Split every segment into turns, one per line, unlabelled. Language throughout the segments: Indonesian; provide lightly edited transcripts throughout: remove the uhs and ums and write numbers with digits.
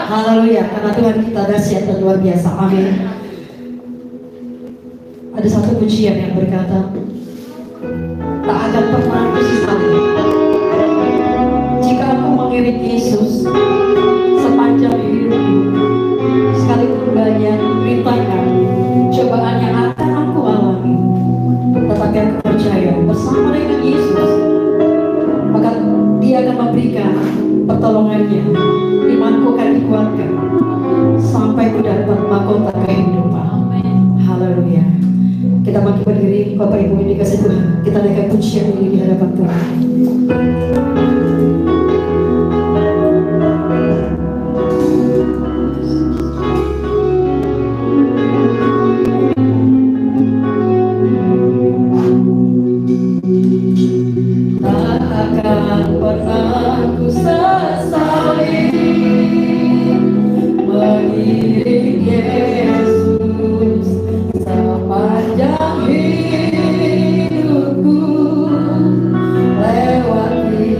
Haleluya, karena Tuhan kita dahsyat dan luar biasa. Amin. Ada satu pujian yang berkata, tak akan pernah aku sesali jika aku mengiring Yesus sepanjang hidupku. Sekalipun banyak rintangan, cobaan yang akan aku alami, tetapi aku percaya bersama dengan Yesus, maka Dia akan memberikan pertolongannya. Imanku akan dikuatkan sampai ku dapat mahkota kehidupan. Haleluya. Kita bangkit berdiri, Bapak Ibu ini kasih Tuhan. Kita naikkan pujian ini di hadapan Tuhan. Sepanjang hidupku lewati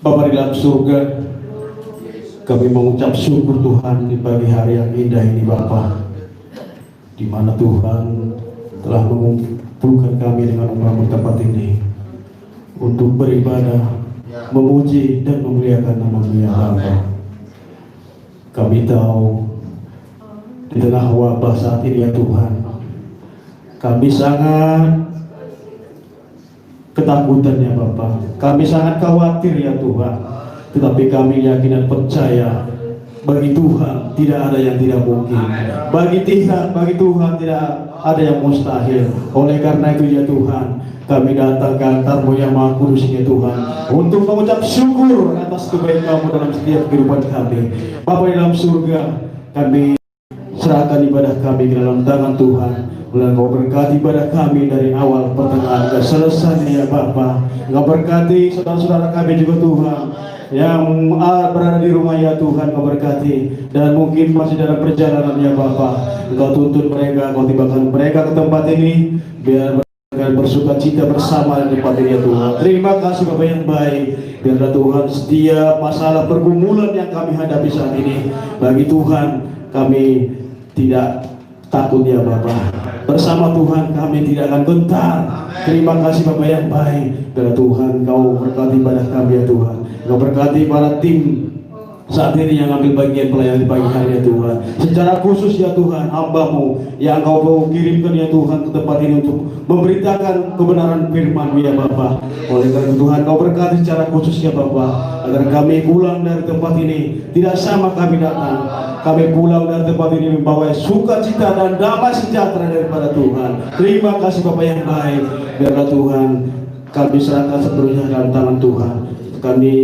Bapa di dalam surga, kami mengucap syukur Tuhan di pagi hari yang indah ini Bapa, di mana Tuhan telah mengumpulkan kami dengan umur tempat ini untuk beribadah, memuji dan memuliakan nama-Mu ya Bapa. Kami tahu di tengah wabah saat ini ya Tuhan, kami sangat ketakutan ya Bapa, kami sangat khawatir ya Tuhan, tetapi kami yakin dan percaya bagi Tuhan tidak ada yang tidak mungkin, bagi Tuhan tidak ada yang mustahil. Oleh karena itu ya Tuhan, kami datang ke altar-Mu yang Maha Kudus ya Tuhan, untuk mengucap syukur atas kebaikan-Mu dalam setiap kehidupan kami. Bapa di dalam surga, kami serahkan ibadah kami ke dalam tangan Tuhan. Engkau berkati ibadah kami dari awal, pertengahan, dan selesai ya Bapa. Engkau berkati saudara-saudara kami juga Tuhan, yang berada di rumah ya Tuhan. Engkau berkati, dan mungkin masih dalam perjalanan ya Bapa. Engkau tuntun mereka, Engkau tibakan mereka ke tempat ini, biar mereka bersuka cita bersama di tempat ini ya Tuhan. Terima kasih Bapa yang baik. Biarlah Tuhan setiap masalah pergumulan yang kami hadapi saat ini, bagi Tuhan kami tidak takut ya Bapa. Bersama Tuhan kami tidak akan gentar. Terima kasih Bapa yang baik. Biarlah Tuhan Kau berkati ibadah kami ya Tuhan. Kau berkati para tim saat ini yang ambil bagian pelayanan di pagi hari ya Tuhan. Secara khusus ya Tuhan, hamba-Mu yang Kau kirimkan ya Tuhan ke tempat ini untuk memberitakan kebenaran firman-Mu ya Bapa. Oleh karena Tuhan Kau berkati secara khusus ya Bapa, agar kami pulang dari tempat ini tidak sama kami datang. Kami pulang dari tempat ini membawa sukacita dan damai sejahtera daripada Tuhan. Terima kasih Bapa yang baik. Biarlah Tuhan kami serahkan sepenuhnya dalam tangan Tuhan. Kami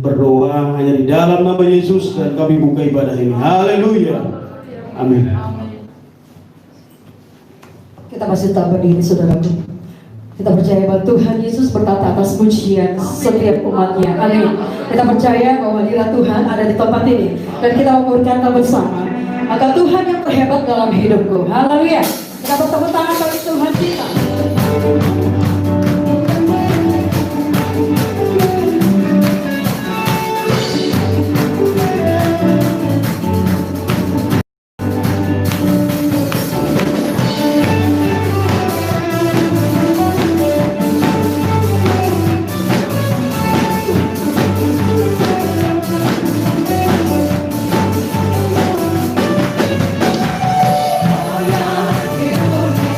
berdoa hanya di dalam nama Yesus, dan kami buka ibadah ini. Haleluya. Amin.
Kita masih tetap berdiri saudaraku. Kita percaya bahwa Tuhan Yesus bertata atas pujian setiap umatnya. Amin. Kita percaya bahwa hadirat Tuhan ada di tempat ini, dan kita mau berkata bersama, maka Tuhan yang terhebat dalam hidupku. Haleluya. Kita bertepuk tangan bagi Tuhan kita.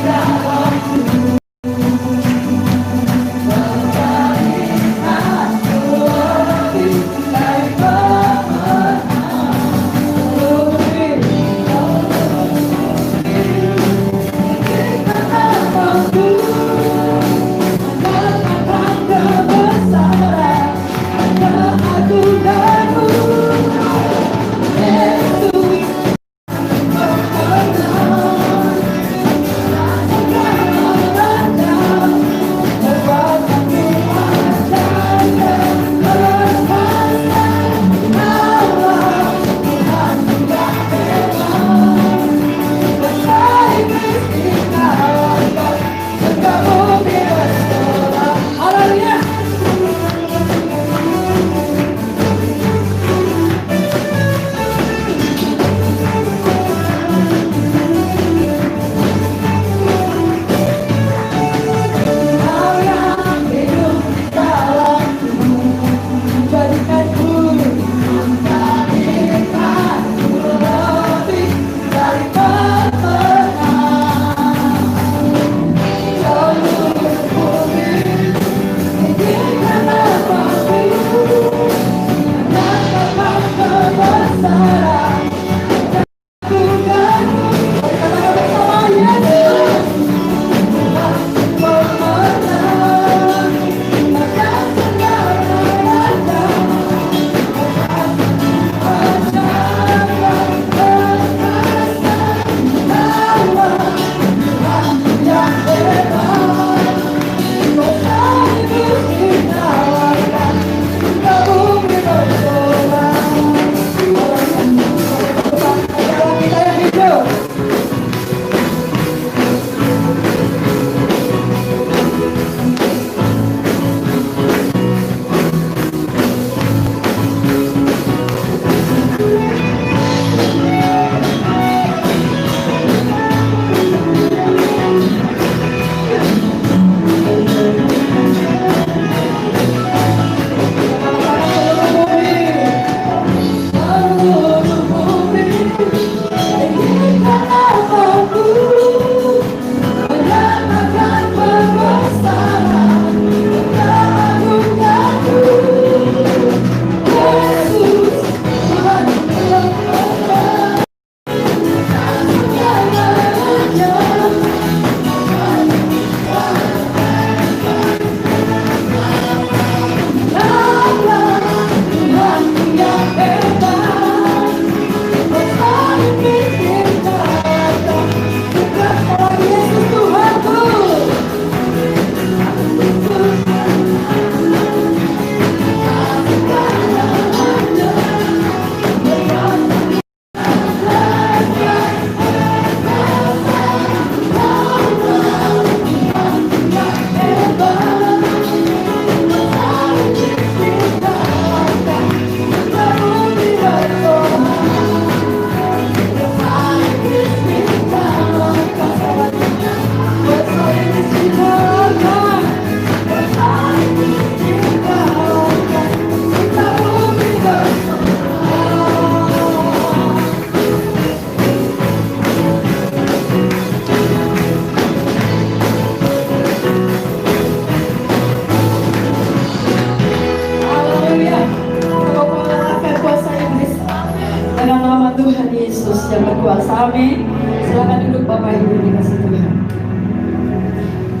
Yeah.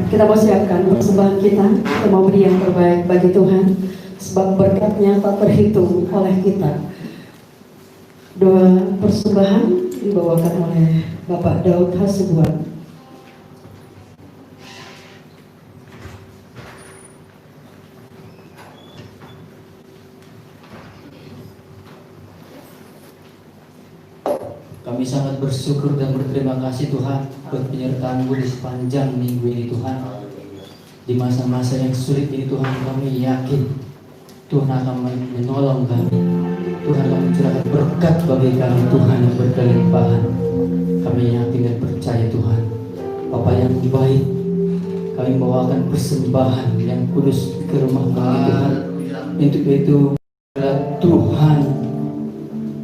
Kita mau siapkan persembahan kita. Kita mau beri yang terbaik bagi Tuhan, sebab berkatnya tak terhitung oleh kita. Doa persembahan dibawakan oleh Bapak Daud Hasibuan.
Kami sangat bersyukur dan berterima kasih Tuhan buat penyertaan-Mu di sepanjang minggu ini Tuhan. Di masa-masa yang sulit ini Tuhan, kami yakin Tuhan akan menolong kami. Tuhan akan mencurahkan berkat bagi kami Tuhan yang berkelimpahan. Kami yakin dan percaya Tuhan, Bapa yang baik, kami membawakan persembahan yang kudus ke rumah kami Tuhan. Untuk itu Tuhan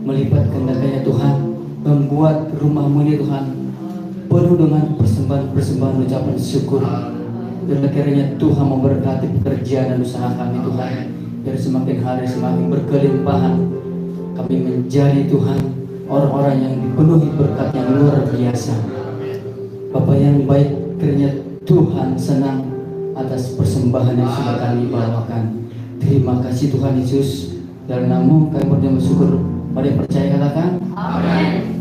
melipat kehendaknya Tuhan, membuat rumahmu ini Tuhan penuh dengan persembahan-persembahan ucapan syukur. Dan akhirnya Tuhan memberkati pekerjaan dan usaha kami Tuhan, biar semakin hari semakin berkelimpahan. Kami menjadi Tuhan orang-orang yang dipenuhi berkat yang luar biasa. Bapak yang baik, kiranya Tuhan senang atas persembahan yang sudah kami bawakan. Terima kasih Tuhan Yesus. Dalam nama-Mu kami bersyukur. Mari percaya, katakan amin.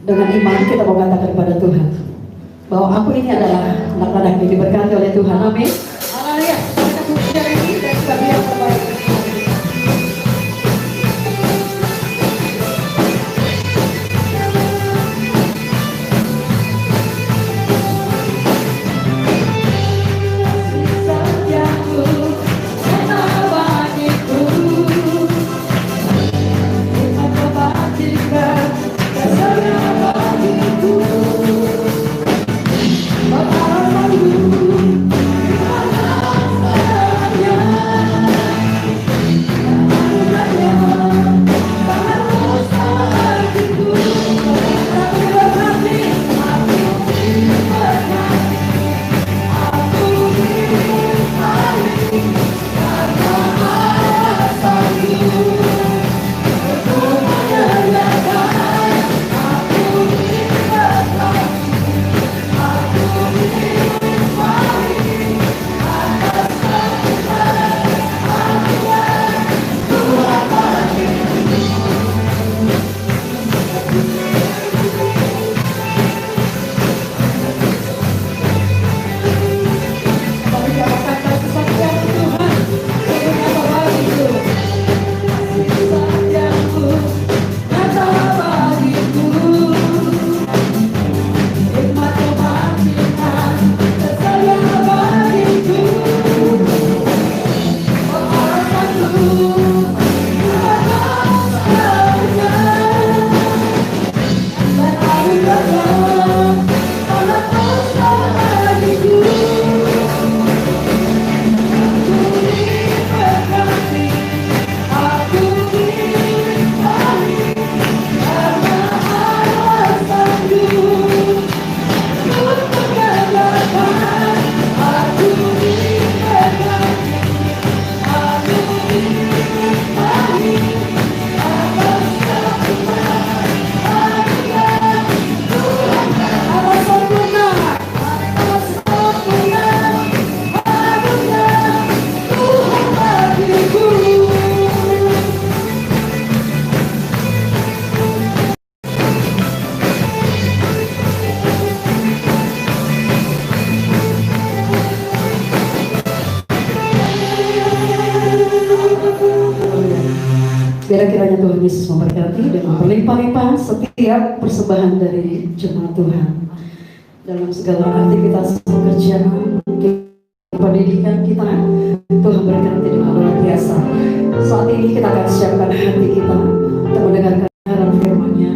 Dengan iman kita mau katakan kepada Tuhan bahwa aku ini adalah anak-anak yang diberkati oleh Tuhan. Amin. Haleluya. Kita puji ini dan bagi yang terbaik. Biar kiranya Tuhan Yesus memberkati dan berlimpah-limpah setiap persembahan dari jemaat Tuhan dalam segala aktivitas pekerjaan, pendidikan kita. Tuhan berkati dengan luar biasa. Saat ini kita akan siapkan hati kita untuk mendengarkan kebenaran firman-Nya.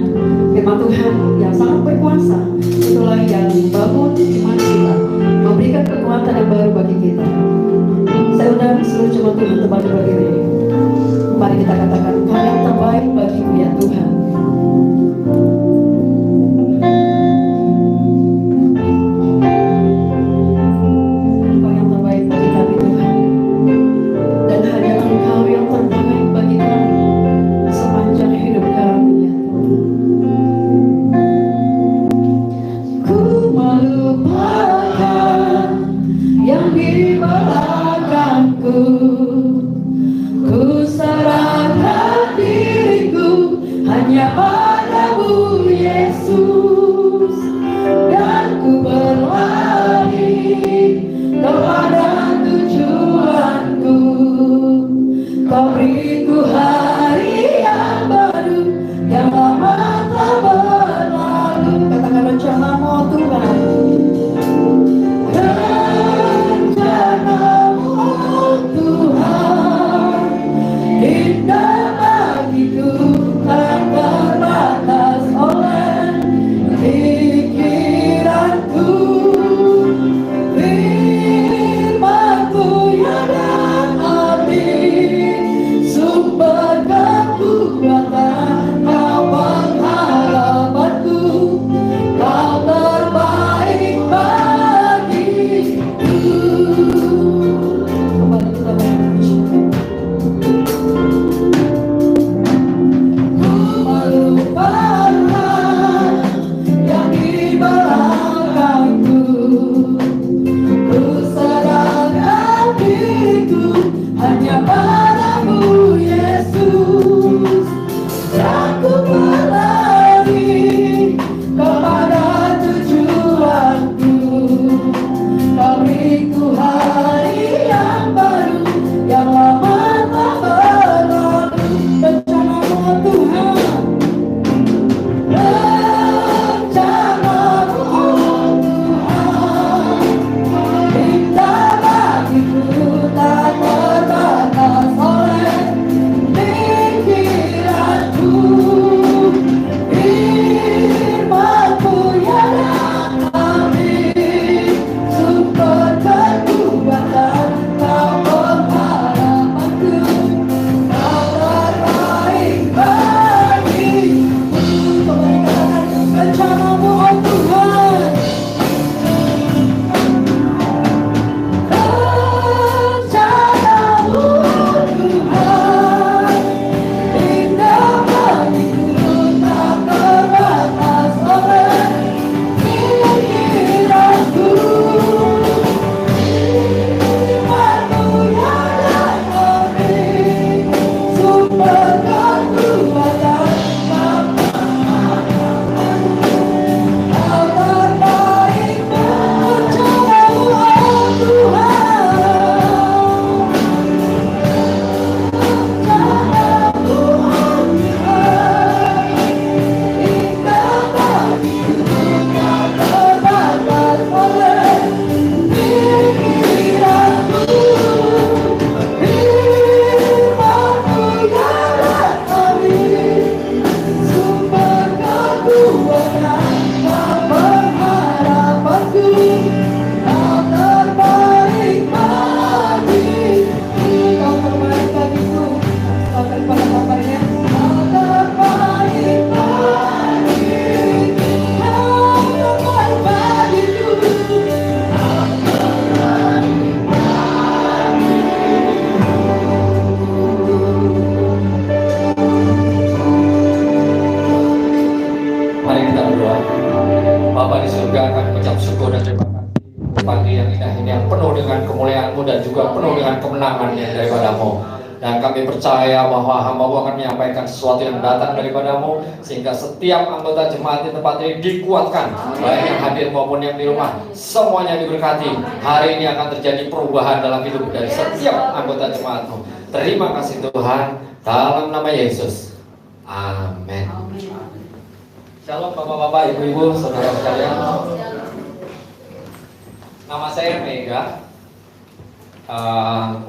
Firman Tuhan yang sangat berkuasa, itulah yang membangun iman kita, memberikan kekuatan yang baru bagi kita. Saya undang seluruh jemaat Tuhan tempat berdiri. Mari kita katakan, Kau yang terbaik bagiku ya Tuhan. Kau yang terbaik bagi kami Tuhan. Dan hanya Engkau yang terbaik bagi kami sepanjang hidup kami ya Tuhan.
Bapa di surga, kami mengucap syukur dan terima kasih pagi yang indah ini, yang penuh dengan kemuliaan-Mu dan juga penuh dengan kemenangan yang daripada-Mu. Dan kami percaya bahwa hamba-Mu akan menyampaikan sesuatu yang datang daripada-Mu, sehingga setiap anggota jemaat di tempat ini dikuatkan, baik yang hadir maupun yang di rumah, semuanya diberkati. Hari ini akan terjadi perubahan dalam hidup dari setiap anggota jemaat-Mu. Terima kasih Tuhan, dalam nama Yesus. Amin. Shalom Bapak-bapak, Ibu-ibu, saudara sekalian. Nama saya Mega.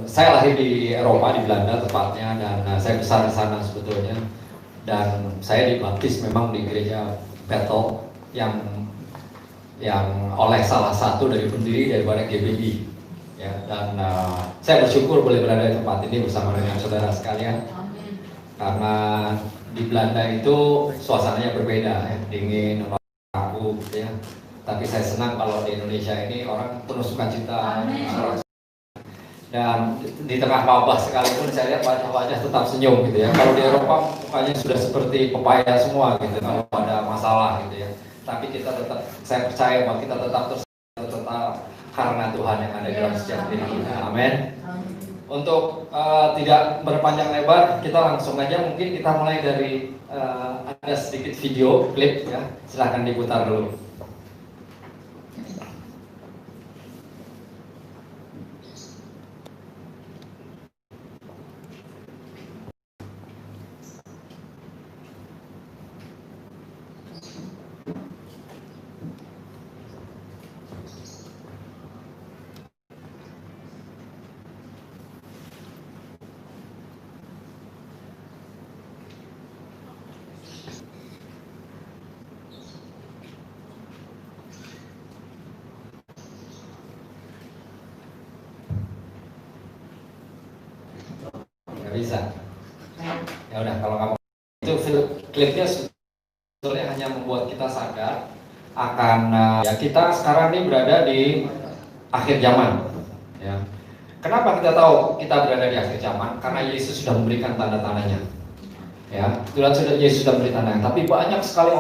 Saya lahir di Eropa, di Belanda tepatnya, dan saya besar di sana sebetulnya. Dan saya dibaptis memang di gereja Bethel yang oleh salah satu dari pendiri daripada GBI. Ya, dan saya bersyukur boleh berada di tempat ini bersama dengan saudara sekalian. Karena di Belanda itu suasananya berbeda, ya, dingin, kaku, ya. Tapi saya senang kalau di Indonesia ini orang penuh sukacita. Dan di tengah wabah sekalipun saya lihat wajah-wajah tetap senyum gitu ya. Kalau di Eropa mukanya sudah seperti pepaya semua gitu kalau ada masalah gitu ya. Tapi kita tetap, saya percaya bahwa kita tetap karena Tuhan yang ada dalam setiap diri kita. Amin. Untuk tidak berpanjang lebar, kita langsung aja mungkin kita mulai dari ada sedikit video klip ya. Silahkan diputar dulu. Bisa. Ya udah, kalau kamu itu klipnya sebetulnya hanya membuat kita sadar akan ya kita sekarang ini berada di akhir zaman. Ya. Kenapa kita tahu kita berada di akhir zaman? Karena Yesus sudah memberikan tanda-tandanya. Ya, Tuhan Yesus sudah memberi tanda. Tapi banyak sekali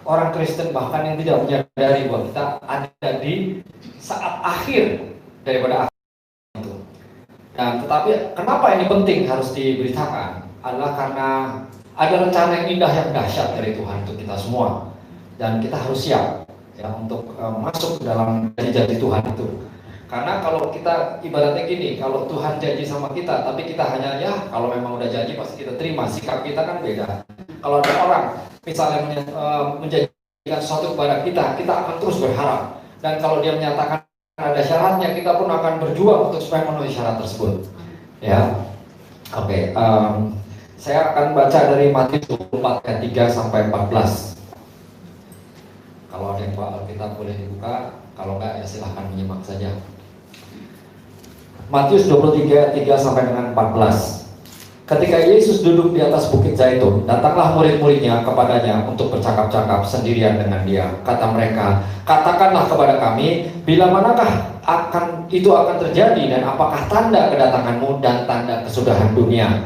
orang Kristen bahkan yang tidak menyadari bahwa kita ada di saat akhir daripada itu. Dan tetapi kenapa ini penting harus diberitakan adalah karena ada rencana yang indah yang dahsyat dari Tuhan untuk kita semua, dan kita harus siap ya untuk masuk ke dalam janji-janji Tuhan itu. Karena kalau kita ibaratnya gini, kalau Tuhan janji sama kita tapi kita hanya ya kalau memang udah janji pasti kita terima, sikap kita kan beda. Kalau ada orang misalnya menjanjikan sesuatu kepada kita, kita akan terus berharap, dan kalau dia menyatakan ada syaratnya, kita pun akan berjuang untuk supaya memenuhi syarat tersebut. Ya, oke. Saya akan baca dari Matius 24 ayat 3 sampai 14. Kalau ada yang bawa Alkitab boleh dibuka, kalau enggak ya silahkan menyimak saja. Matius 23 ayat 3 sampai dengan 14. Ketika Yesus duduk di atas bukit Zaitun, datanglah murid-muridnya kepadanya untuk bercakap-cakap sendirian dengan dia. Kata mereka, katakanlah kepada kami, bila manakah itu akan terjadi, dan apakah tanda kedatanganmu dan tanda kesudahan dunia?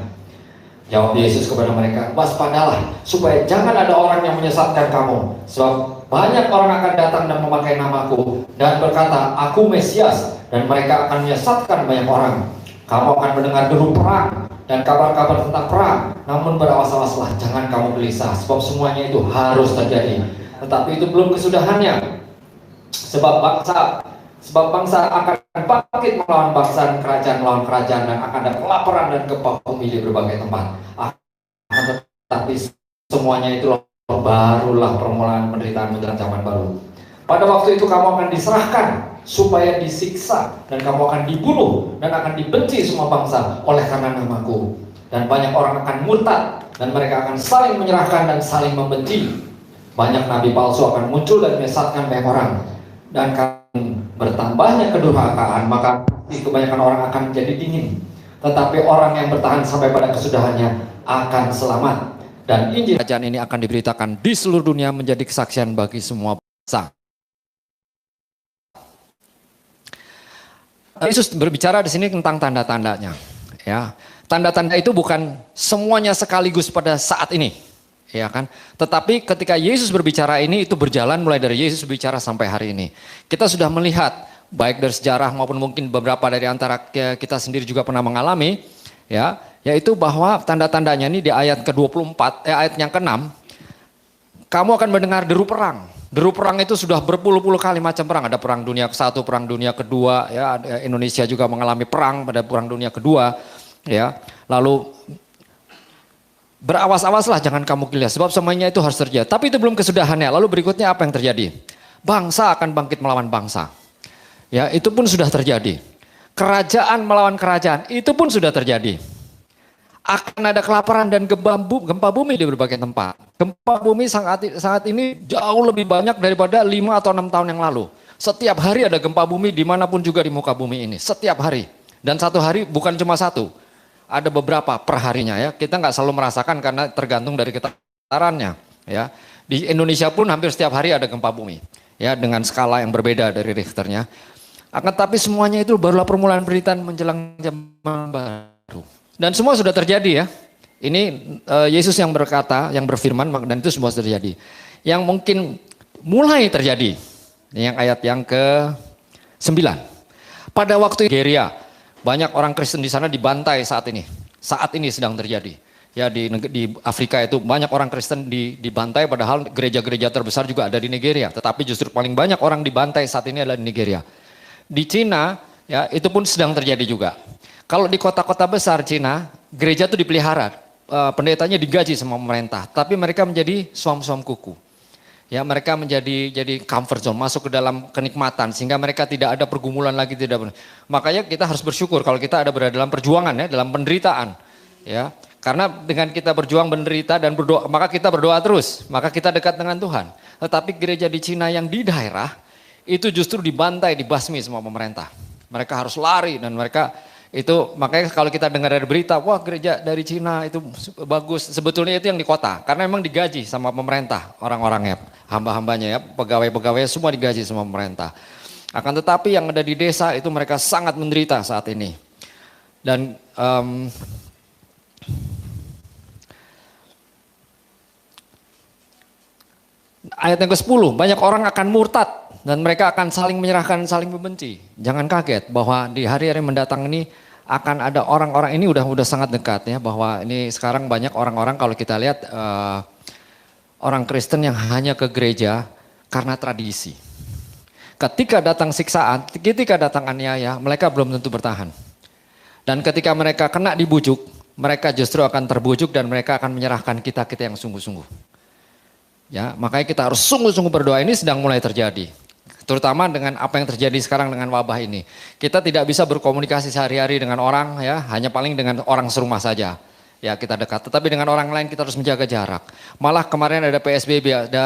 Jawab Yesus kepada mereka, waspadalah supaya jangan ada orang yang menyesatkan kamu. Sebab banyak orang akan datang dan memakai namaku dan berkata, aku Mesias, dan mereka akan menyesatkan banyak orang. Kamu akan mendengar deru perang dan kabar-kabar tentang perang, namun berawas-awaslah, jangan kamu gelisah, sebab semuanya itu harus terjadi, tetapi itu belum kesudahannya. Sebab bangsa akan bangkit melawan bangsa, dan kerajaan melawan kerajaan, dan akan ada kelaparan dan gempa bumi di berbagai tempat. Tetapi semuanya itu barulah permulaan penderitaan menjelang zaman baru. Pada waktu itu kamu akan diserahkan supaya disiksa, dan kamu akan dibunuh dan akan dibenci semua bangsa oleh karena namaku. Dan banyak orang akan murtad, dan mereka akan saling menyerahkan dan saling membenci. Banyak nabi palsu akan muncul dan menyesatkan banyak orang. Dan karena bertambahnya kedurhakaan, maka kebanyakan orang akan menjadi dingin. Tetapi orang yang bertahan sampai pada kesudahannya akan selamat. Dan Injil kerajaan ini akan diberitakan di seluruh dunia menjadi kesaksian bagi semua bangsa. Yesus berbicara di sini tentang tanda-tandanya. Ya, tanda-tanda itu bukan semuanya sekaligus pada saat ini. ya kan? Tetapi ketika Yesus berbicara ini, itu berjalan mulai dari Yesus berbicara sampai hari ini. Kita sudah melihat baik dari sejarah maupun mungkin beberapa dari antara kita sendiri juga pernah mengalami, ya, yaitu bahwa tanda-tandanya ini di ayat ke-24, ayat yang ke-6, kamu akan mendengar deru perang. Deru perang itu sudah berpuluh-puluh kali macam perang. Ada perang dunia ke-1, perang dunia kedua, ya, Indonesia juga mengalami perang pada perang dunia kedua, ya. Lalu berawas-awaslah jangan kamu gila, sebab semuanya itu harus terjadi. Tapi itu belum kesudahannya. Lalu berikutnya apa yang terjadi? Bangsa akan bangkit melawan bangsa. Ya, itu pun sudah terjadi. Kerajaan melawan kerajaan, itu pun sudah terjadi. Akan ada kelaparan dan gempa bumi di berbagai tempat. Gempa bumi saat ini jauh lebih banyak daripada 5 atau 6 tahun yang lalu. Setiap hari ada gempa bumi dimanapun juga di muka bumi ini. Setiap hari. Dan satu hari bukan cuma satu. Ada beberapa perharinya ya. Kita nggak selalu merasakan karena tergantung dari getarannya. Ya. Di Indonesia pun hampir setiap hari ada gempa bumi. Ya, dengan skala yang berbeda dari Richternya. Akan tapi semuanya itu barulah permulaan penderitaan menjelang zaman baru. Dan semua sudah terjadi ya. Ini Yesus yang berkata, yang berfirman, dan itu semua sudah terjadi. Yang mungkin mulai terjadi, yang ayat yang ke-9. Pada waktu Nigeria, banyak orang Kristen di sana dibantai saat ini. Saat ini sedang terjadi. Ya, di Afrika itu banyak orang Kristen dibantai, padahal gereja-gereja terbesar juga ada di Nigeria. Tetapi justru paling banyak orang dibantai saat ini adalah di Nigeria. Di Cina, ya, itu pun sedang terjadi juga. Kalau di kota-kota besar Cina, gereja itu dipelihara, pendetanya digaji sama pemerintah, tapi mereka menjadi suam-suam kuku. Ya, mereka jadi comfort zone, masuk ke dalam kenikmatan, sehingga mereka tidak ada pergumulan lagi, tidak. Makanya kita harus bersyukur kalau kita ada berada dalam perjuangan ya, dalam penderitaan. Ya, karena dengan kita berjuang menderita dan berdoa, maka kita berdoa terus, maka kita dekat dengan Tuhan. Tetapi gereja di Cina yang di daerah itu justru dibantai, dibasmi sama pemerintah. Mereka harus lari dan mereka itu, makanya kalau kita dengar dari berita, wah gereja dari Cina itu bagus, sebetulnya itu yang di kota, karena memang digaji sama pemerintah, orang-orangnya, hamba-hambanya ya, pegawai-pegawai semua digaji sama pemerintah. Akan tetapi yang ada di desa itu mereka sangat menderita saat ini. Dan ayat yang ke-10, banyak orang akan murtad dan mereka akan saling menyerahkan, saling membenci. Jangan kaget bahwa di hari-hari mendatang ini akan ada orang-orang, ini udah sangat dekat ya, bahwa ini sekarang banyak orang-orang kalau kita lihat orang Kristen yang hanya ke gereja karena tradisi. Ketika datang siksaan, ketika datang aniaya, mereka belum tentu bertahan. Dan ketika mereka kena dibujuk, mereka justru akan terbujuk dan mereka akan menyerahkan kita yang sungguh-sungguh. Ya, makanya kita harus sungguh-sungguh berdoa, ini sedang mulai terjadi. Terutama dengan apa yang terjadi sekarang dengan wabah ini. Kita tidak bisa berkomunikasi sehari-hari dengan orang ya, hanya paling dengan orang serumah saja. Ya, kita dekat, tetapi dengan orang lain kita harus menjaga jarak. Malah kemarin ada PSBB, ada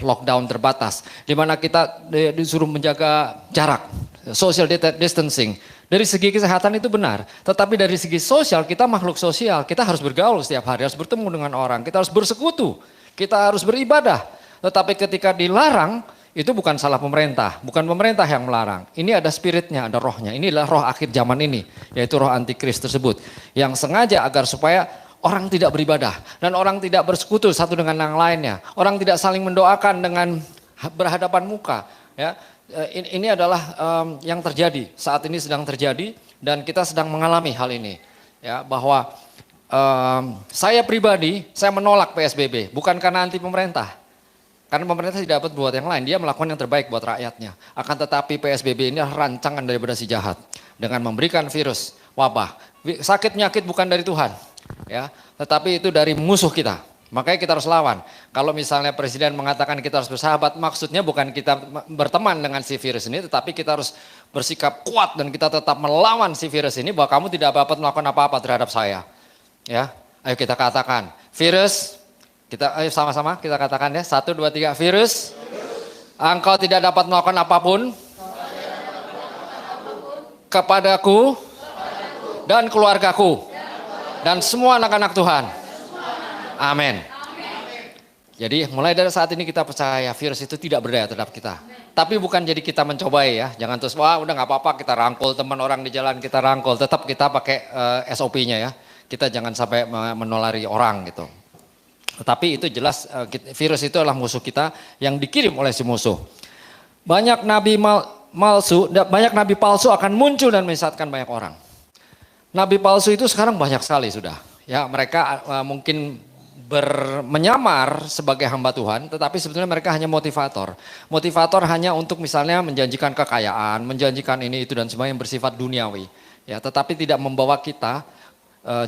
lockdown terbatas, di mana kita disuruh menjaga jarak, social distancing. Dari segi kesehatan itu benar, tetapi dari segi sosial, kita makhluk sosial, kita harus bergaul setiap hari, harus bertemu dengan orang, kita harus bersekutu, kita harus beribadah. Tetapi ketika dilarang, itu bukan salah pemerintah, bukan pemerintah yang melarang. Ini ada spiritnya, ada rohnya. Inilah roh akhir zaman ini, yaitu roh antikris tersebut. Yang sengaja agar supaya orang tidak beribadah dan orang tidak bersekutu satu dengan yang lainnya. Orang tidak saling mendoakan dengan berhadapan muka. Ya, ini adalah yang terjadi, saat ini sedang terjadi dan kita sedang mengalami hal ini. Ya, bahwa saya pribadi, saya menolak PSBB, bukan karena anti pemerintah. Karena pemerintah tidak dapat buat yang lain, dia melakukan yang terbaik buat rakyatnya. Akan tetapi PSBB ini adalah rancangan daripada si jahat. Dengan memberikan virus, wabah. Sakit penyakit bukan dari Tuhan. Ya, tetapi itu dari musuh kita. Makanya kita harus lawan. Kalau misalnya presiden mengatakan kita harus bersahabat, maksudnya bukan kita berteman dengan si virus ini, tetapi kita harus bersikap kuat dan kita tetap melawan si virus ini, bahwa kamu tidak dapat melakukan apa-apa terhadap saya. Ya, ayo kita katakan, virus, kita ayo sama-sama kita katakan ya, 1, 2, 3, virus, engkau tidak dapat melakukan apapun kepadaku dan keluargaku dan semua anak-anak Tuhan. Amin. Jadi mulai dari saat ini kita percaya virus itu tidak berdaya terhadap kita. Tapi bukan jadi kita mencobai ya, jangan terus wah udah nggak apa-apa kita rangkul teman orang di jalan, kita rangkul, tetap kita pakai SOP-nya ya. Kita jangan sampai menulari orang gitu. Tetapi itu jelas virus itu adalah musuh kita yang dikirim oleh si musuh. Banyak nabi palsu akan muncul dan menyesatkan banyak orang. Nabi palsu itu sekarang banyak sekali sudah. Ya, mereka mungkin menyamar sebagai hamba Tuhan, tetapi sebetulnya mereka hanya motivator. Motivator hanya untuk misalnya menjanjikan kekayaan, menjanjikan ini itu dan sebagainya yang bersifat duniawi. Ya, tetapi tidak membawa kita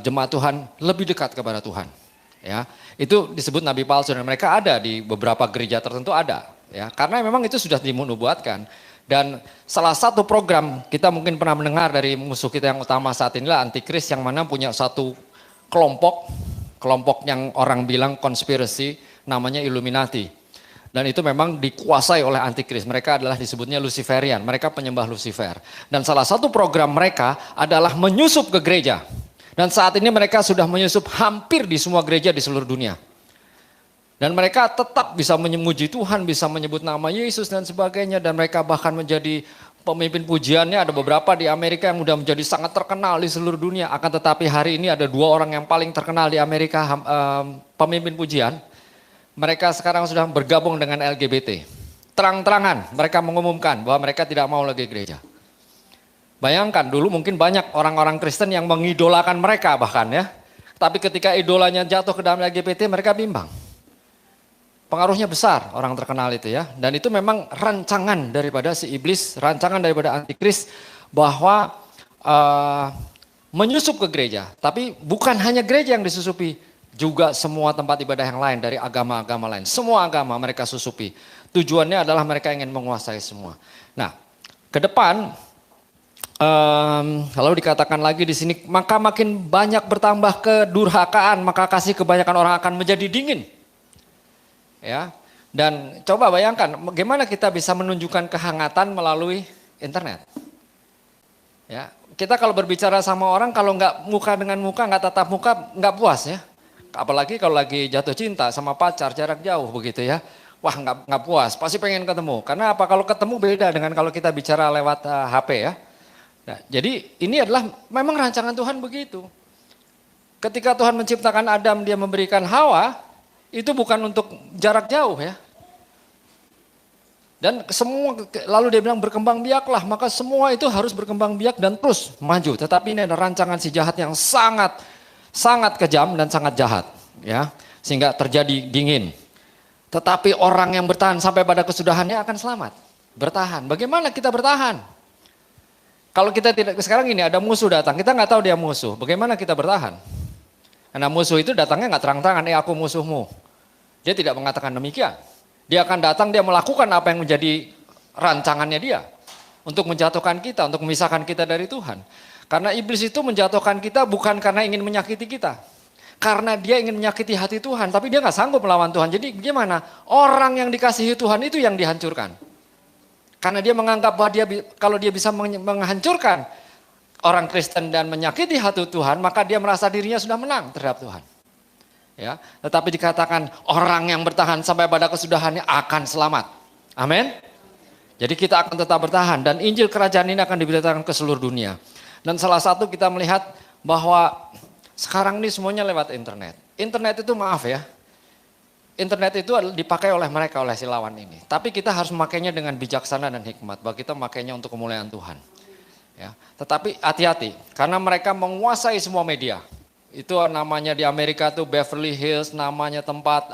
jemaat Tuhan lebih dekat kepada Tuhan. Ya, itu disebut nabi palsu dan mereka ada di beberapa gereja tertentu ada. Ya, karena memang itu sudah dinubuatkan. Dan salah satu program kita mungkin pernah mendengar dari musuh kita yang utama saat inilah antikris yang mana punya satu kelompok yang orang bilang konspirasi namanya Illuminati. Dan itu memang dikuasai oleh antikris. Mereka adalah disebutnya Luciferian, mereka penyembah Lucifer. Dan salah satu program mereka adalah menyusup ke gereja. Dan saat ini mereka sudah menyusup hampir di semua gereja di seluruh dunia. Dan mereka tetap bisa memuji Tuhan, bisa menyebut nama Yesus dan sebagainya. Dan mereka bahkan menjadi pemimpin pujiannya, ada beberapa di Amerika yang sudah menjadi sangat terkenal di seluruh dunia. Akan tetapi hari ini ada 2 orang yang paling terkenal di Amerika, pemimpin pujian. Mereka sekarang sudah bergabung dengan LGBT. Terang-terangan mereka mengumumkan bahwa mereka tidak mau lagi gereja. Bayangkan dulu mungkin banyak orang-orang Kristen yang mengidolakan mereka bahkan ya. Tapi ketika idolanya jatuh ke dalam LGBT mereka bimbang. Pengaruhnya besar orang terkenal itu ya. Dan itu memang rancangan daripada si iblis, rancangan daripada antikris bahwa menyusup ke gereja. Tapi bukan hanya gereja yang disusupi, juga semua tempat ibadah yang lain dari agama-agama lain. Semua agama mereka susupi. Tujuannya adalah mereka ingin menguasai semua. Nah, ke depan kalau dikatakan lagi di sini, maka makin banyak bertambah kedurhakaan, maka kasih kebanyakan orang akan menjadi dingin. Ya, dan coba bayangkan bagaimana kita bisa menunjukkan kehangatan melalui internet. Ya, kita kalau berbicara sama orang kalau nggak muka dengan muka, nggak tatap muka, nggak puas ya. Apalagi kalau lagi jatuh cinta sama pacar jarak jauh begitu ya. Wah nggak puas, pasti pengen ketemu. Karena apa? Kalau ketemu beda dengan kalau kita bicara lewat HP ya. Nah, jadi ini adalah memang rancangan Tuhan begitu. Ketika Tuhan menciptakan Adam, dia memberikan Hawa. Itu bukan untuk jarak jauh ya. Dan semua, lalu dia bilang berkembang biaklah, maka semua itu harus berkembang biak dan terus maju. Tetapi ini ada rancangan si jahat yang sangat kejam dan sangat jahat. Ya, sehingga terjadi dingin. Tetapi orang yang bertahan sampai pada kesudahannya akan selamat. Bertahan, bagaimana kita bertahan? Kalau kita tidak, sekarang ini ada musuh datang, kita nggak tahu dia musuh, bagaimana kita bertahan? Karena musuh itu datangnya nggak terang-terangan, aku musuhmu. Dia tidak mengatakan demikian. Dia akan datang, dia melakukan apa yang menjadi rancangannya dia. Untuk menjatuhkan kita, untuk memisahkan kita dari Tuhan. Karena iblis itu menjatuhkan kita bukan karena ingin menyakiti kita. Karena dia ingin menyakiti hati Tuhan, tapi dia nggak sanggup melawan Tuhan. Jadi gimana? Orang yang dikasihi Tuhan itu yang dihancurkan. Karena dia menganggap bahwa kalau dia bisa menghancurkan orang Kristen dan menyakiti hati Tuhan, maka dia merasa dirinya sudah menang terhadap Tuhan. Ya, tetapi dikatakan orang yang bertahan sampai pada kesudahannya akan selamat. Amin. Jadi kita akan tetap bertahan dan Injil Kerajaan ini akan diberitakan ke seluruh dunia. Dan salah satu kita melihat bahwa sekarang ini semuanya lewat internet. Internet itu maaf ya. Internet itu dipakai oleh mereka, oleh si lawan ini. Tapi kita harus memakainya dengan bijaksana dan hikmat. Bahwa kita memakainya untuk kemuliaan Tuhan. Ya, tetapi hati-hati karena mereka menguasai semua media. Itu namanya di Amerika tuh Beverly Hills, namanya tempat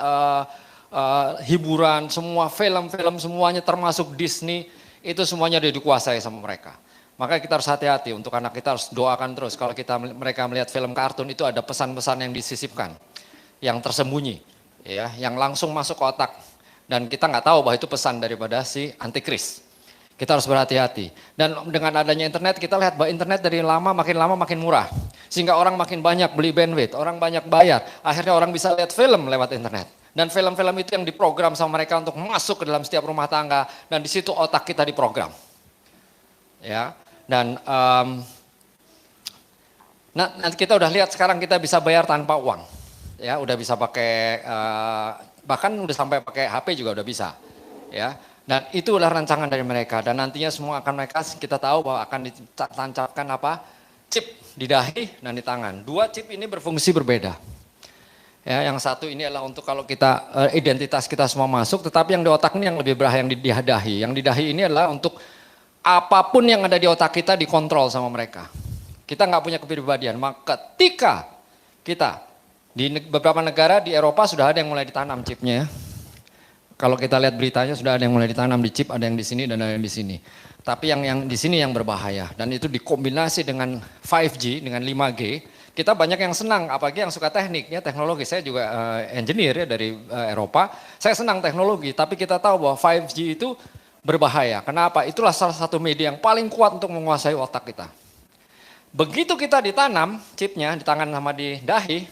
hiburan, semua film-film semuanya termasuk Disney, itu semuanya dikuasai sama mereka. Maka kita harus hati-hati, untuk anak kita harus doakan terus kalau mereka melihat film kartun itu ada pesan-pesan yang disisipkan, yang tersembunyi, ya, yang langsung masuk ke otak dan kita nggak tahu bahwa itu pesan daripada si antikris. Kita harus berhati-hati. Dan dengan adanya internet, kita lihat bahwa internet dari lama makin murah. Sehingga orang makin banyak beli bandwidth, orang banyak bayar. Akhirnya orang bisa lihat film lewat internet. Dan film-film itu yang diprogram sama mereka untuk masuk ke dalam setiap rumah tangga. Dan di situ otak kita diprogram. Ya. Dan nanti kita udah lihat sekarang kita bisa bayar tanpa uang. Ya, udah bisa pakai, bahkan udah sampai pakai HP juga udah bisa. Ya. Dan itulah rancangan dari mereka dan nantinya semua akan mereka kita tahu bahwa akan ditancapkan apa? Chip di dahi dan di tangan. 2 chip ini berfungsi berbeda. Ya, yang satu ini adalah untuk kalau kita identitas kita semua masuk, tetapi yang di otak ini yang lebih berbahaya, yang di dahi. Yang di dahi ini adalah untuk apapun yang ada di otak kita dikontrol sama mereka. Kita nggak punya kepribadian. Maka ketika kita di beberapa negara di Eropa sudah ada yang mulai ditanam chipnya. Ya. Kalau kita lihat beritanya sudah ada yang mulai ditanam di chip, ada yang di sini dan ada yang di sini. Tapi yang di sini yang berbahaya dan itu dikombinasi dengan 5G, dengan 5G. Kita banyak yang senang, apalagi yang suka tekniknya, teknologi. Saya juga engineer ya dari Eropa. Saya senang teknologi, tapi kita tahu bahwa 5G itu berbahaya. Kenapa? Itulah salah satu media yang paling kuat untuk menguasai otak kita. Begitu kita ditanam chipnya di tangan sama di dahi,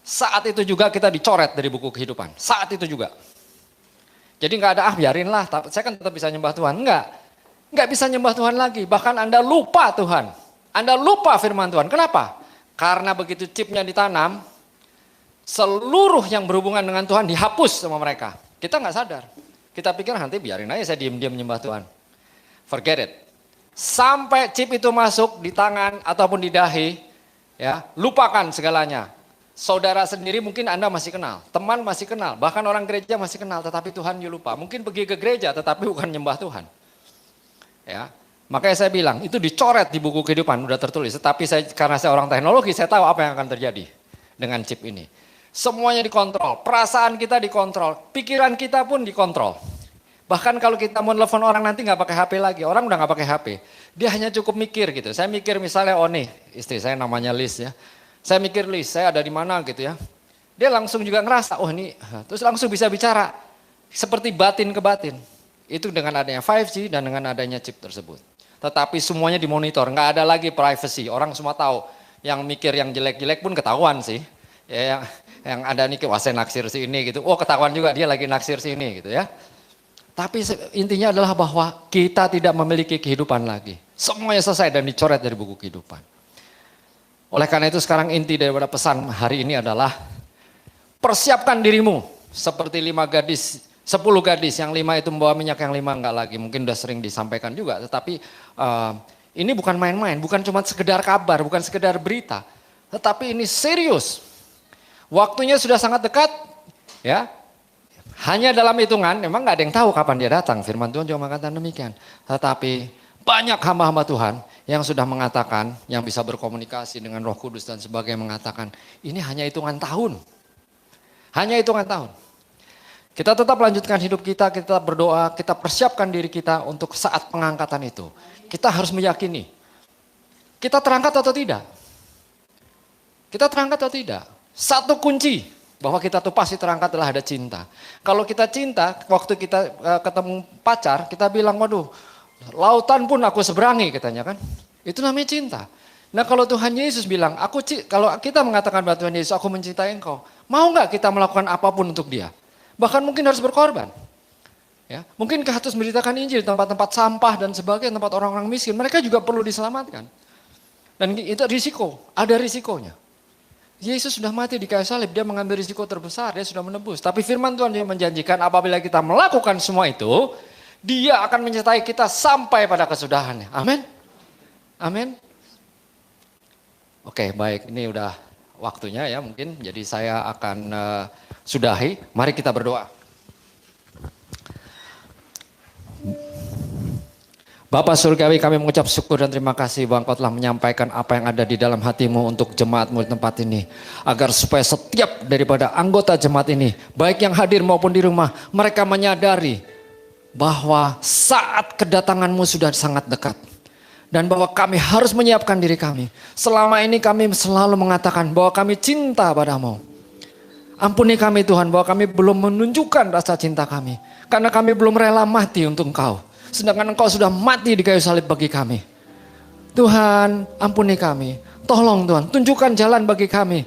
saat itu juga kita dicoret dari buku kehidupan. Saat itu juga. Jadi nggak ada biarinlah, saya kan tetap bisa nyembah Tuhan. Nggak bisa nyembah Tuhan lagi. Bahkan Anda lupa Tuhan. Anda lupa firman Tuhan. Kenapa? Karena begitu chipnya ditanam, seluruh yang berhubungan dengan Tuhan dihapus sama mereka. Kita nggak sadar. Kita pikir nanti biarin aja saya diam-diam menyembah Tuhan. Forget it. Sampai chip itu masuk di tangan ataupun di dahi, ya lupakan segalanya. Saudara sendiri mungkin Anda masih kenal, teman masih kenal, bahkan orang gereja masih kenal, tetapi Tuhan you lupa. Mungkin pergi ke gereja tetapi bukan menyembah Tuhan. Ya. Makanya saya bilang, itu dicoret di buku kehidupan, udah tertulis. Tetapi karena saya orang teknologi, saya tahu apa yang akan terjadi dengan chip ini. Semuanya dikontrol, perasaan kita dikontrol, pikiran kita pun dikontrol. Bahkan kalau kita mau telepon orang nanti nggak pakai HP lagi, orang udah nggak pakai HP. Dia hanya cukup mikir gitu. Saya mikir misalnya, oh nih, istri saya namanya Liz ya. Saya mikir Liz, saya ada di mana gitu ya. Dia langsung juga ngerasa, oh ini, terus langsung bisa bicara. Seperti batin ke batin. Itu dengan adanya 5G dan dengan adanya chip tersebut. Tetapi semuanya dimonitor, nggak ada lagi privacy. Orang semua tahu, yang mikir yang jelek-jelek pun ketahuan sih. Ya, yang ada nih, wah saya naksir si ini gitu. Oh ketahuan juga dia lagi naksir si ini gitu ya. Tapi intinya adalah bahwa kita tidak memiliki kehidupan lagi. Semuanya selesai dan dicoret dari buku kehidupan. Oleh karena itu sekarang inti daripada pesan hari ini adalah persiapkan dirimu seperti 10 gadis, yang 5 itu membawa minyak, yang 5 enggak lagi. Mungkin udah sering disampaikan juga, tetapi ini bukan main-main, bukan cuma sekedar kabar, bukan sekedar berita. Tetapi ini serius. Waktunya sudah sangat dekat, ya. Hanya dalam hitungan, memang nggak ada yang tahu kapan dia datang. Firman Tuhan juga mengatakan demikian. Tetapi banyak hamba-hamba Tuhan yang sudah mengatakan, yang bisa berkomunikasi dengan Roh Kudus dan sebagainya mengatakan, ini hanya hitungan tahun. Hanya hitungan tahun. Kita tetap lanjutkan hidup kita tetap berdoa, kita persiapkan diri kita untuk saat pengangkatan itu. Kita harus meyakini, kita terangkat atau tidak. Kita terangkat atau tidak. Satu kunci bahwa kita tuh pasti terangkat adalah ada cinta. Kalau kita cinta, waktu kita ketemu pacar, kita bilang, waduh, lautan pun aku seberangi katanya kan. Itu namanya cinta. Nah kalau Tuhan Yesus bilang, kalau kita mengatakan bahwa Tuhan Yesus, aku mencintai engkau. Mau nggak kita melakukan apapun untuk dia? Bahkan mungkin harus berkorban. Ya, mungkin harus memberitakan Injil di tempat-tempat sampah dan sebagainya, tempat orang-orang miskin. Mereka juga perlu diselamatkan. Dan itu risiko, ada risikonya. Yesus sudah mati di kayu salib, dia mengambil risiko terbesar, dia sudah menebus. Tapi firman Tuhan yang menjanjikan apabila kita melakukan semua itu, dia akan menyertai kita sampai pada kesudahannya. Amin. Amin. Oke, baik, ini udah waktunya ya mungkin. Jadi saya akan sudahi. Mari kita berdoa. Bapa surgawi, kami mengucap syukur dan terima kasih bahwa Engkau telah menyampaikan apa yang ada di dalam hatimu untuk jemaatmu di tempat ini. Agar supaya setiap daripada anggota jemaat ini, baik yang hadir maupun di rumah, mereka menyadari bahwa saat kedatanganmu sudah sangat dekat. Dan bahwa kami harus menyiapkan diri kami. Selama ini kami selalu mengatakan bahwa kami cinta padamu. Ampuni kami Tuhan bahwa kami belum menunjukkan rasa cinta kami. Karena kami belum rela mati untuk Engkau. Sedangkan Engkau sudah mati di kayu salib bagi kami. Tuhan, ampuni kami. Tolong Tuhan, tunjukkan jalan bagi kami.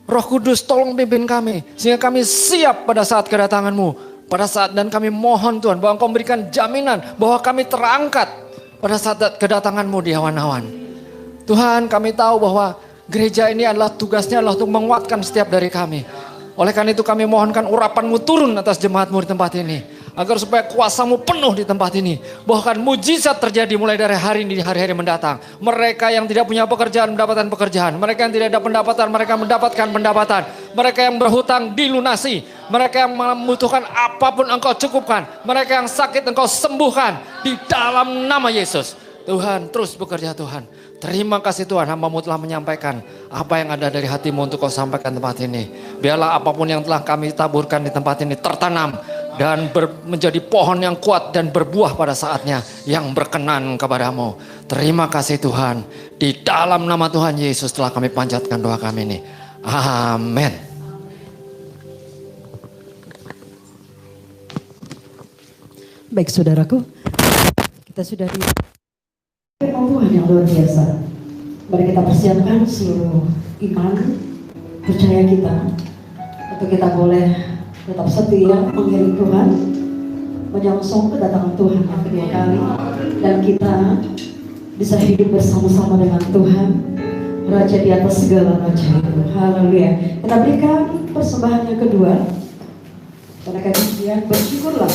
Roh Kudus tolong pimpin kami. Sehingga kami siap pada saat kedatangan-Mu. Pada saat dan kami mohon Tuhan bahwa Engkau memberikan jaminan bahwa kami terangkat pada saat kedatangan-Mu di awan-awan. Tuhan, kami tahu bahwa gereja ini adalah tugasnya adalah untuk menguatkan setiap dari kami. Oleh karena itu kami mohonkan urapan-Mu turun atas jemaat-Mu di tempat ini. Agar supaya kuasa-Mu penuh di tempat ini. Bahkan mujizat terjadi mulai dari hari ini di hari-hari mendatang. Mereka yang tidak punya pekerjaan mendapatkan pekerjaan. Mereka yang tidak ada pendapatan mereka mendapatkan pendapatan. Mereka yang berhutang dilunasi. Mereka yang membutuhkan apapun Engkau cukupkan. Mereka yang sakit Engkau sembuhkan. Di dalam nama Yesus. Tuhan terus bekerja Tuhan. Terima kasih Tuhan, hamba-Mu telah menyampaikan apa yang ada dari hati-Mu untuk Kau sampaikan tempat ini. Biarlah apapun yang telah kami taburkan di tempat ini tertanam dan menjadi pohon yang kuat dan berbuah pada saatnya yang berkenan kepada-Mu. Terima kasih Tuhan. Di dalam nama Tuhan Yesus telah kami panjatkan doa kami ini. Amin.
Baik saudaraku, kita sudah di firman Tuhan yang luar biasa. Mari kita persiapkan seluruh iman, percaya kita, untuk kita boleh tetap setia mengiring Tuhan, menyongsong kedatangan Tuhan yang kedua kali, dan kita bisa hidup bersama-sama dengan Tuhan, Raja di atas segala raja itu. Haleluya. Kita berikan persembahan yang kedua. Karena kemudian bersyukurlah.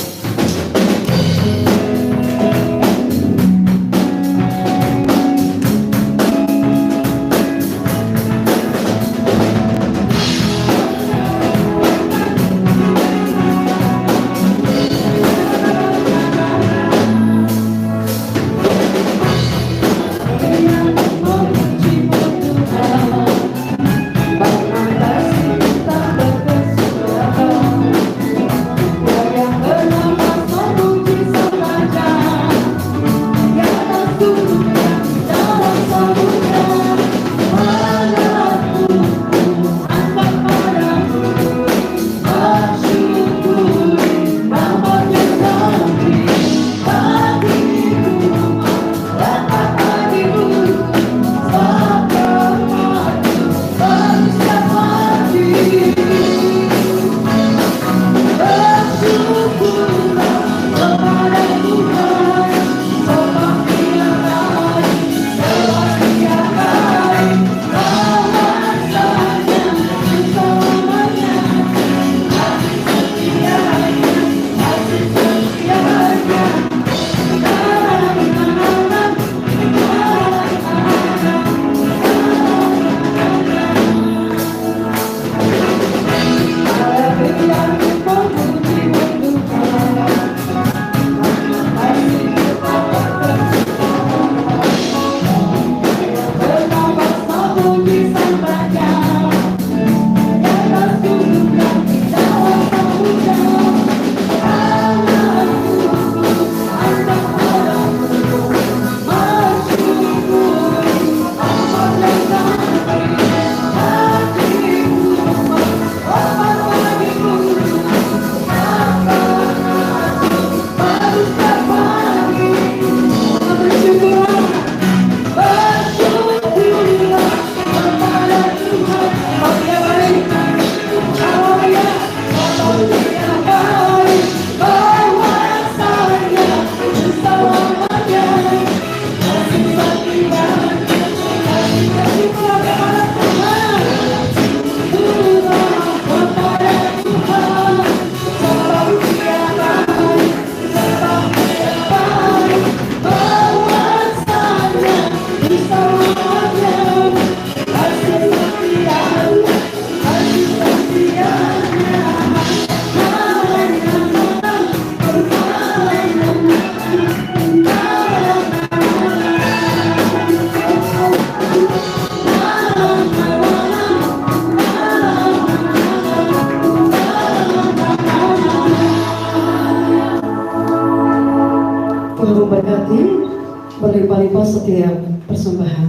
berlimpah-limpah setiap persembahan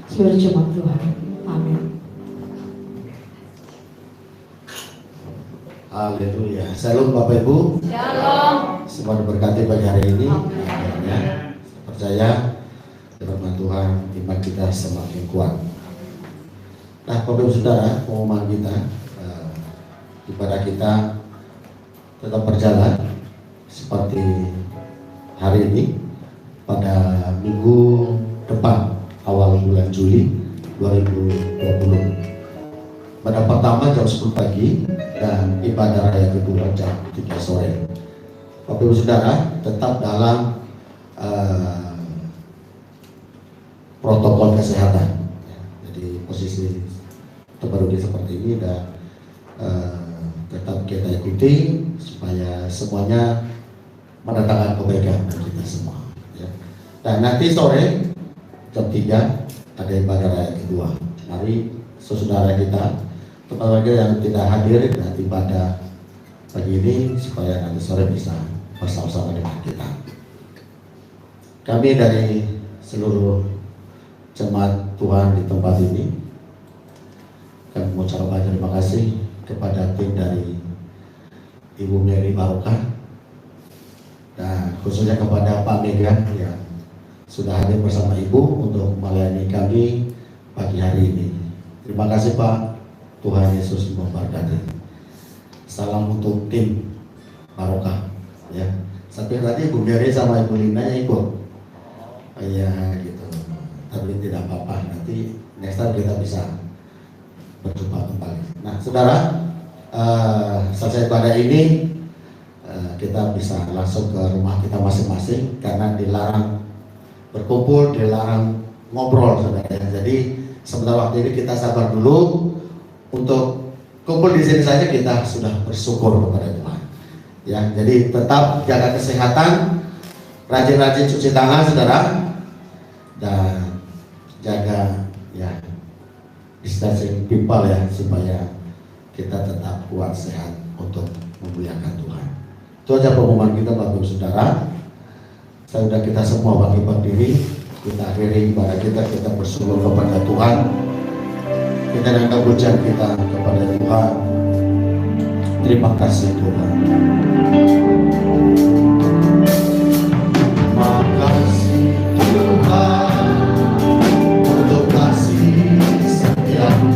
seluruh jemaat Tuhan. Amin.
Haleluya. Shalom Bapak Ibu.
Shalom.
Semua diberkati pagi hari ini. Ya, percaya firman Tuhan, iman kita semakin kuat. Nah, Bapak Ibu Saudara, pengumuman kita, ibadah kita tetap berjalan seperti hari ini pada minggu depan awal bulan Juli 2020. Pada pertama jam 10 pagi dan ibadah raya kedua jam 3 sore. Bapak Ibu Saudara tetap dalam protokol kesehatan. Jadi posisi terbaru seperti ini dan tetap kita ikuti supaya semuanya mendatangkan kebaikan bagi kita semua. Ya. Dan nanti sore jam 3 ada ibadah raya kedua. Mari saudara kita, teman-teman yang tidak hadir nanti pada pagi ini supaya nanti sore bisa bersama-sama dengan kita. Kami dari seluruh jemaat Tuhan di tempat ini kami mengucapkan terima kasih kepada tim dari Ibu Mary Barokah dan khususnya kepada Pak Mega yang sudah hadir bersama Ibu untuk melayani kami pagi hari ini. Terima kasih Pak, Tuhan Yesus memberkati. Salam untuk tim Barokah ya. Sampai tadi Ibu Mary sama Ibu Lina ikut. Ya gitu. Tapi tidak apa-apa, nanti next time kita bisa berjumpa kembali. Nah, saudara, selesai ibadah ini kita bisa langsung ke rumah kita masing-masing karena dilarang berkumpul, dilarang ngobrol, saudara. Jadi sebentar waktu ini kita sabar dulu untuk kumpul di sini saja kita sudah bersyukur kepada Tuhan. Ya, jadi tetap jaga kesehatan, rajin-rajin cuci tangan, saudara, dan jaga ya distancing people ya supaya kita tetap kuat sehat untuk memuliakan Tuhan. Itu aja pengumuman kita Bapak Ibu Saudara. Sudah kita semua bagi berdiri, kita akhiri ibadah kita bersyukur kepada Tuhan. Kita nangkap pujian kita kepada Tuhan. Terima kasih Tuhan. Makasih Tuhan untuk kasih setiamu.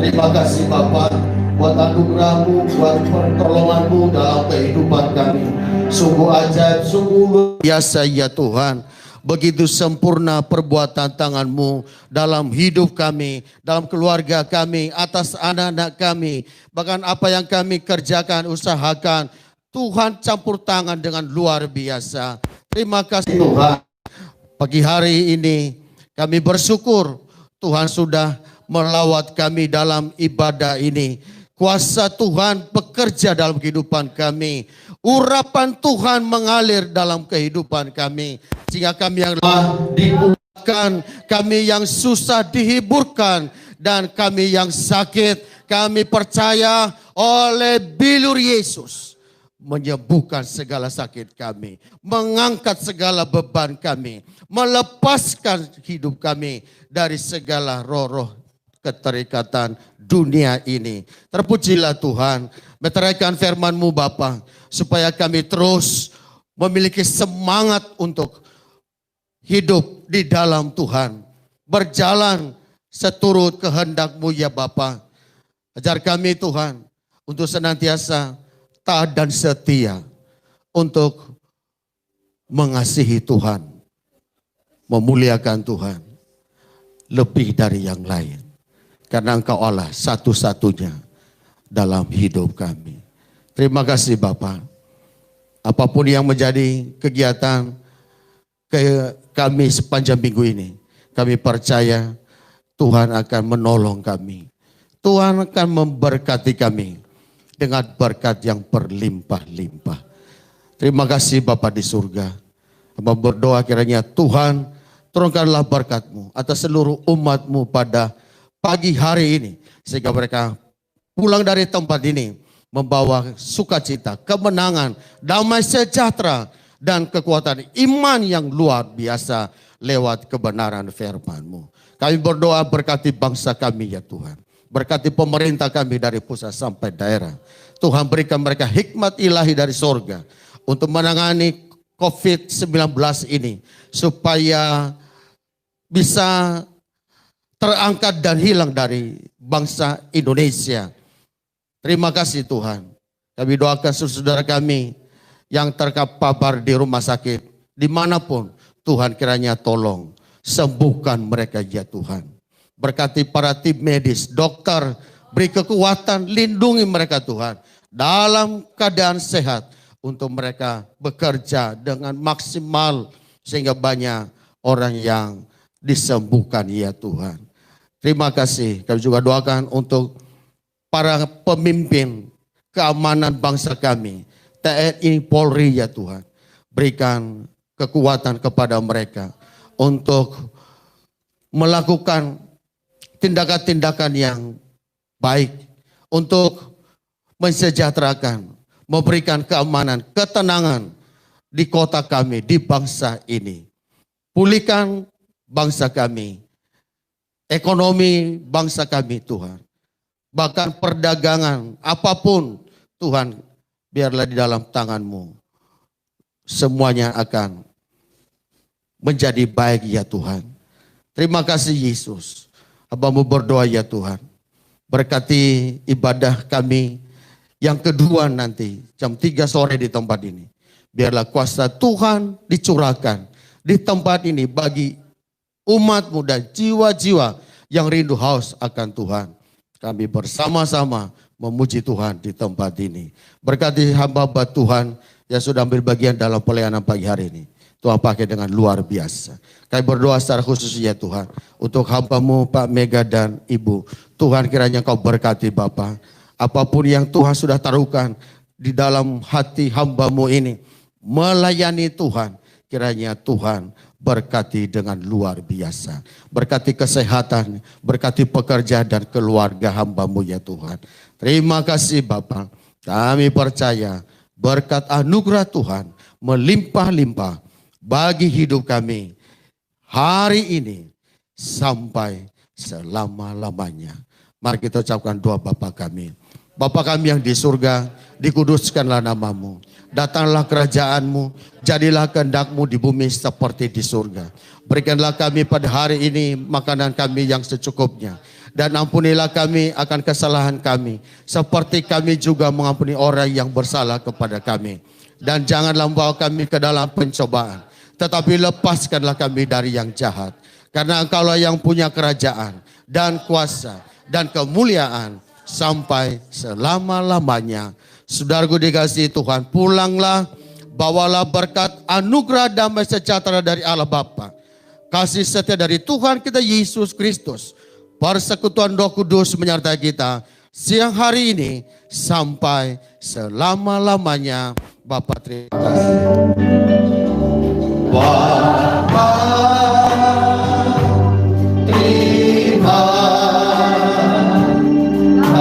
Terima kasih Bapa buat anugerah-Mu, buat pertolongan-Mu dalam kehidupan kami. Sungguh ajaib, sungguh luar biasa ya Tuhan. Begitu sempurna perbuatan tangan-Mu dalam hidup kami, dalam keluarga kami, atas anak-anak kami. Bahkan apa yang kami kerjakan, usahakan, Tuhan campur tangan dengan luar biasa. Terima kasih Tuhan. Pagi hari ini kami bersyukur Tuhan sudah melawat kami dalam ibadah ini. Kuasa Tuhan bekerja dalam kehidupan kami. Urapan Tuhan mengalir dalam kehidupan kami. Sehingga kami yang lemah dikuatkan, kami yang susah dihiburkan, dan kami yang sakit, kami percaya oleh bilur Yesus menyembuhkan segala sakit kami, mengangkat segala beban kami, melepaskan hidup kami dari segala roh-roh keterikatan dunia ini. Terpujilah Tuhan, meteraikan firman-Mu Bapa, supaya kami terus memiliki semangat untuk hidup di dalam Tuhan, berjalan seturut kehendak-Mu ya Bapa. Ajar kami Tuhan untuk senantiasa taat dan setia untuk mengasihi Tuhan, memuliakan Tuhan lebih dari yang lain. Karena Engkau Allah satu-satunya dalam hidup kami. Terima kasih Bapa. Apapun yang menjadi kegiatan kami sepanjang minggu ini, kami percaya Tuhan akan menolong kami. Tuhan akan memberkati kami dengan berkat yang berlimpah-limpah. Terima kasih Bapa di surga. Hamba berdoa kiranya Tuhan turunkanlah berkat-Mu atas seluruh umat-Mu pada pagi hari ini. Sehingga mereka pulang dari tempat ini membawa sukacita, kemenangan, damai sejahtera, dan kekuatan iman yang luar biasa lewat kebenaran firman-Mu. Kami berdoa berkati bangsa kami ya Tuhan. Berkati pemerintah kami dari pusat sampai daerah. Tuhan berikan mereka hikmat ilahi dari sorga untuk menangani COVID-19 ini. Supaya bisa terangkat dan hilang dari bangsa Indonesia. Terima kasih Tuhan. Kami doakan saudara kami yang terpapar di rumah sakit. Dimanapun Tuhan kiranya tolong. Sembuhkan mereka ya Tuhan. Berkati para tim medis, dokter, beri kekuatan, lindungi mereka Tuhan. Dalam keadaan sehat untuk mereka bekerja dengan maksimal. Sehingga banyak orang yang disembuhkan ya Tuhan. Terima kasih. Kami juga doakan untuk para pemimpin keamanan bangsa kami. TNI Polri ya Tuhan. Berikan kekuatan kepada mereka. Untuk melakukan tindakan-tindakan yang baik untuk mensejahterakan, memberikan keamanan, ketenangan di kota kami, di bangsa ini. Pulihkan bangsa kami, ekonomi bangsa kami Tuhan. Bahkan perdagangan, apapun Tuhan, biarlah di dalam tangan-Mu. Semuanya akan menjadi baik ya Tuhan. Terima kasih Yesus. Hamba-Mu berdoa ya Tuhan. Berkati ibadah kami yang kedua nanti jam 3 sore di tempat ini. Biarlah kuasa Tuhan dicurahkan di tempat ini bagi umat-Mu dan jiwa-jiwa yang rindu haus akan Tuhan. Kami bersama-sama memuji Tuhan di tempat ini. Berkati hamba-hamba Tuhan yang sudah ambil bagian dalam pelayanan pagi hari ini. Tuhan pakai dengan luar biasa. Kami berdoa secara khusus ya Tuhan. Untuk hamba-Mu Pak Mega dan Ibu. Tuhan kiranya Kau berkati Bapa. Apapun yang Tuhan sudah taruhkan di dalam hati hamba-Mu ini. Melayani Tuhan. Kiranya Tuhan berkati dengan luar biasa. Berkati kesehatan. Berkati pekerja dan keluarga hamba-Mu ya Tuhan. Terima kasih Bapa. Kami percaya berkat anugerah Tuhan melimpah-limpah bagi hidup kami hari ini sampai selama-lamanya. Mari kita ucapkan doa Bapa kami. Bapa kami yang di surga, dikuduskanlah nama-Mu. Datanglah kerajaan-Mu, jadilah kehendak-Mu di bumi seperti di surga. Berikanlah kami pada hari ini makanan kami yang secukupnya. Dan ampunilah kami akan kesalahan kami, seperti kami juga mengampuni orang yang bersalah kepada kami. Dan janganlah membawa kami ke dalam pencobaan, tetapi lepaskanlah kami dari yang jahat. Karena Engkaulah yang punya kerajaan dan kuasa dan kemuliaan sampai selama-lamanya. Saudaraku dikasihi Tuhan, pulanglah, bawalah berkat anugerah damai sejahtera dari Allah Bapa, kasih setia dari Tuhan kita Yesus Kristus, persekutuan Roh Kudus menyertai kita siang hari ini sampai selama-lamanya. Bapa terima kasih. Bapa terima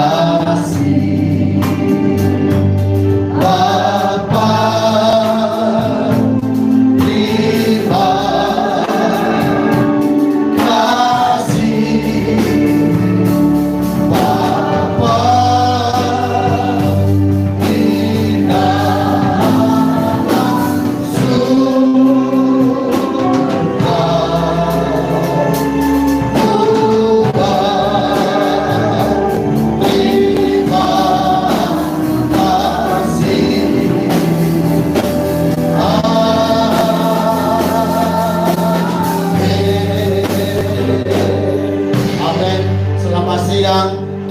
kasih. Bapa terima kasih. Bapa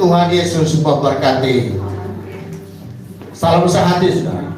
Tuhan Yesus memberkati. Salam sehati saudara.